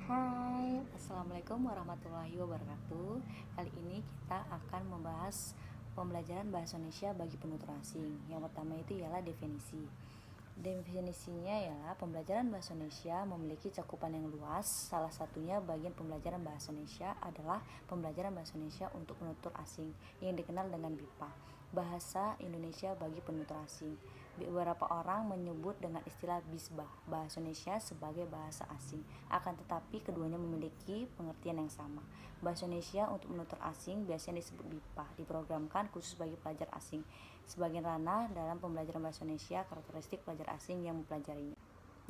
Hai, Assalamualaikum warahmatullahi wabarakatuh. Kali ini kita akan membahas pembelajaran bahasa Indonesia bagi penutur asing. Yang pertama itu ialah definisi. Definisinya ialah pembelajaran bahasa Indonesia memiliki cakupan yang luas. Salah satunya bagian pembelajaran bahasa Indonesia adalah pembelajaran bahasa Indonesia untuk penutur asing yang dikenal dengan BIPA, bahasa Indonesia bagi penutur asing. Beberapa orang menyebut dengan istilah BISBA, bahasa Indonesia sebagai bahasa asing. Akan tetapi keduanya memiliki pengertian yang sama. Bahasa Indonesia untuk penutur asing biasanya disebut BIPA, diprogramkan khusus bagi pelajar asing. Sebagian ranah dalam pembelajaran bahasa Indonesia karakteristik pelajar asing yang mempelajarinya.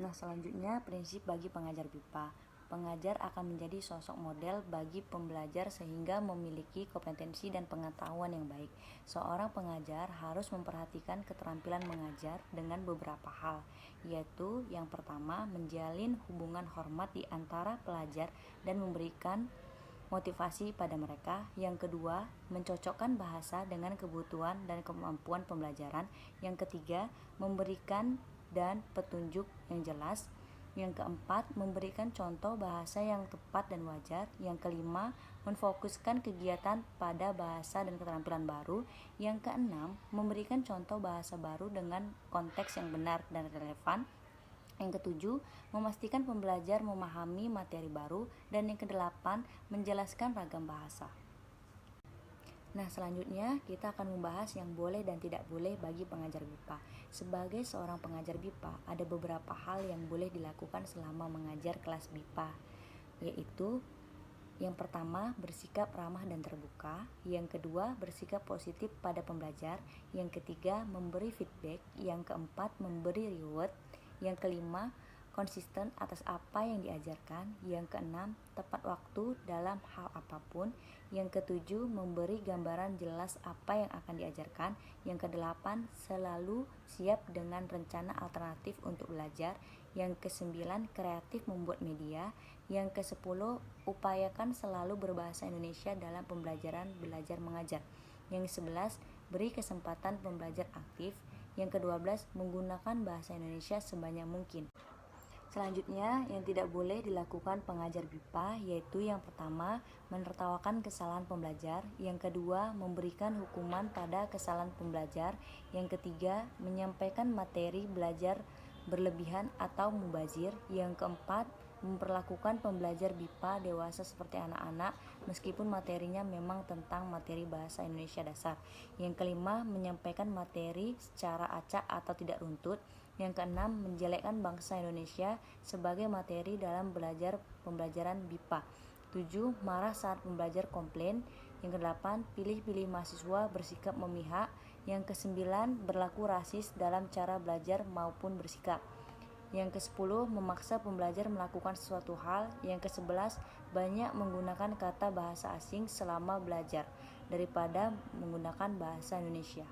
Nah, selanjutnya prinsip bagi pengajar BIPA. Pengajar akan menjadi sosok model bagi pembelajar sehingga memiliki kompetensi dan pengetahuan yang baik. Seorang pengajar harus memperhatikan keterampilan mengajar dengan beberapa hal, yaitu yang pertama, menjalin hubungan hormat di antara pelajar dan memberikan motivasi pada mereka. Yang kedua, mencocokkan bahasa dengan kebutuhan dan kemampuan pembelajaran. Yang ketiga, memberikan dan petunjuk yang jelas. Yang keempat, memberikan contoh bahasa yang tepat dan wajar. Yang kelima, memfokuskan kegiatan pada bahasa dan keterampilan baru. Yang keenam, memberikan contoh bahasa baru dengan konteks yang benar dan relevan. Yang ketujuh, memastikan pembelajar memahami materi baru. Dan yang kedelapan, menjelaskan ragam bahasa. Nah, selanjutnya kita akan membahas yang boleh dan tidak boleh bagi pengajar BIPA. Sebagai seorang pengajar BIPA, ada beberapa hal yang boleh dilakukan selama mengajar kelas BIPA, yaitu yang pertama, bersikap ramah dan terbuka. Yang kedua, bersikap positif pada pembelajar. Yang ketiga, memberi feedback. Yang keempat, memberi reward. Yang kelima, konsisten atas apa yang diajarkan. Yang keenam, tepat waktu dalam hal apapun. Yang ketujuh, memberi gambaran jelas apa yang akan diajarkan. Yang kedelapan, selalu siap dengan rencana alternatif untuk belajar. Yang kesembilan, kreatif membuat media. Yang kesepuluh, upayakan selalu berbahasa Indonesia dalam pembelajaran belajar mengajar. Yang kesebelas, beri kesempatan pembelajar aktif. Yang kedua belas, menggunakan bahasa Indonesia sebanyak mungkin. Selanjutnya, yang tidak boleh dilakukan pengajar BIPA yaitu yang pertama, menertawakan kesalahan pembelajar. Yang kedua, memberikan hukuman pada kesalahan pembelajar. Yang ketiga, menyampaikan materi belajar berlebihan atau mubazir. Yang keempat, memperlakukan pembelajar BIPA dewasa seperti anak-anak meskipun materinya memang tentang materi bahasa Indonesia dasar. Yang kelima, menyampaikan materi secara acak atau tidak runtut. Yang keenam, menjelekkan bangsa Indonesia sebagai materi dalam pembelajaran BIPA. 7. Marah saat pembelajar komplain. Yang kedelapan, pilih-pilih mahasiswa, bersikap memihak. Yang kesembilan, berlaku rasis dalam cara belajar maupun bersikap. Yang ke-10, memaksa pembelajar melakukan sesuatu hal. Yang ke-11, banyak menggunakan kata bahasa asing selama belajar daripada menggunakan bahasa Indonesia.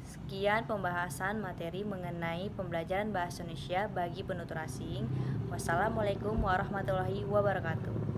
Sekian pembahasan materi mengenai pembelajaran bahasa Indonesia bagi penutur asing. Wassalamualaikum warahmatullahi wabarakatuh.